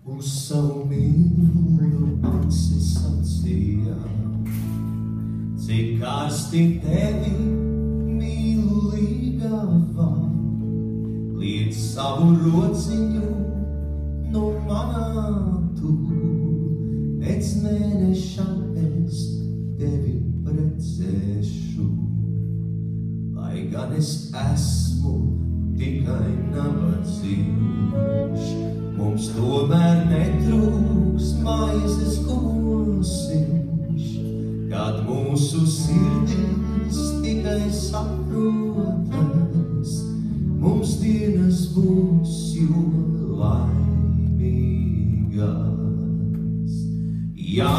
Uz savu mīlu acis sacīja, cik karsti tevi mīlu līgavā, liec savu rociņu no manā tu, pēc mēneša es tevi redzēšu. Lai gan es esmu tikai nabadzīgs, mums tomēr netrūks maizes kosiņš, kad mūsu sirdis tikai saprotas, mums dienas būs jo laimīgas. Jā,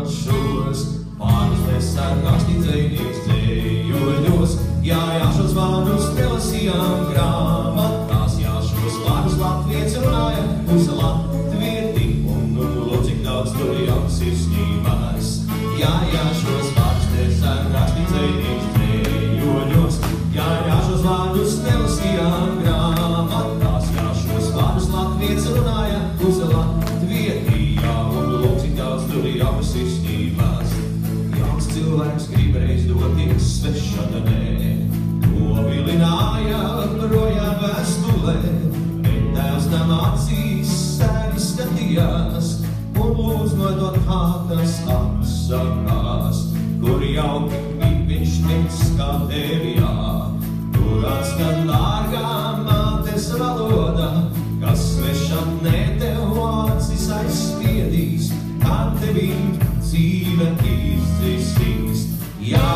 šos vārdus mēs ar rakstīt dzejnieks dzējoļos, jā, šos vārdus nelasījām grāmatās, jā, šos vārdus latvietis runāja uz latvieti, un cik daudz tur jau sirsnībās. Jā, šos vārdus mēs ar rakstīt dzejnieks dzējoļos, jā, šos vārdus nelasījām grāmatās, jā, šos vārdus latvietis runāja uz latvieti, jā, un cik daudz tur jau sirsnībās. Jauns cilvēks grib reiz doties svešadanē, to vilināja projām vēstulē, bet tēvs tam acīs sēri skatījās, un lūdz nodot hātas apsakās, kur jauki viņš tic kā tevijā, tur atskan dārgā mātes valoda, kas svešatnē tev acis aizspiedīs, kā tevī dzīve izdzisīs. Jā,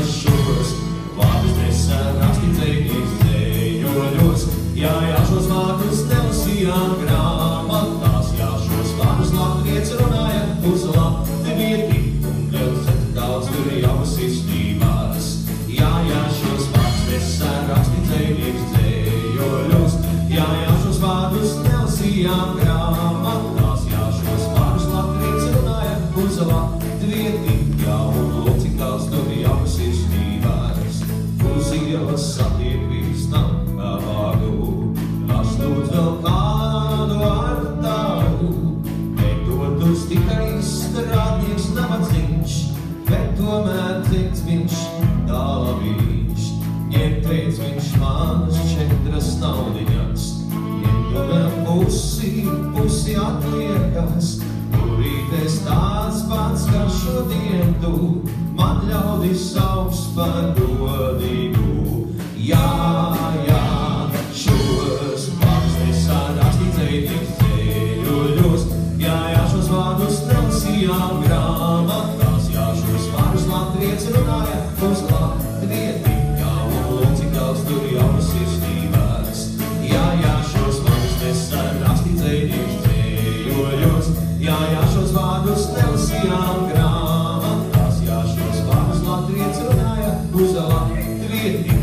šos vārdus nesam rakstīt dzejnieks dzējoļos, jā, šos vārdus nelasījām grāmatās, jā, šos vārdus latvietis runāja uz latvieti, un cik daudz tur jau sirsnībās. Jā, šos vārdus nesam rakstīt dzejnieks dzējoļos, jā, šos vārdus nelasījām grāmatās, jā, šos vārdus latvietis runāja uz latvieti, jā, un cik daudz tur jau sirsnībās. Uz ielas satiek vistam vāgu, kas lūdz vēl kādu ar tādu, nedotus tikai strādnieks nabadzīgs, bet tomēr teic viņš dāvīgs. Ņem teic viņš manas 4 naudiņas, ņem tomēr pusi atliekas, kurītes tāds pats, kā šodien tu, man ļaudis sauks par godīgu. Jā, šos vārdus nesam rakstīt dzejnieks dzējoļos, jā, šos vārdus nelasījām grāmatās, jā, šos vārdus latvietis runāja uz latvieti, jā, un cik daudz tur jau sirsnībās. Jā, šos vārdus nesam rakstīt dzejnieks dzējoļos, jā, šos vārdus nelasījām grāmatās, jā, šos vārdus latvietis runāja uz latvieti,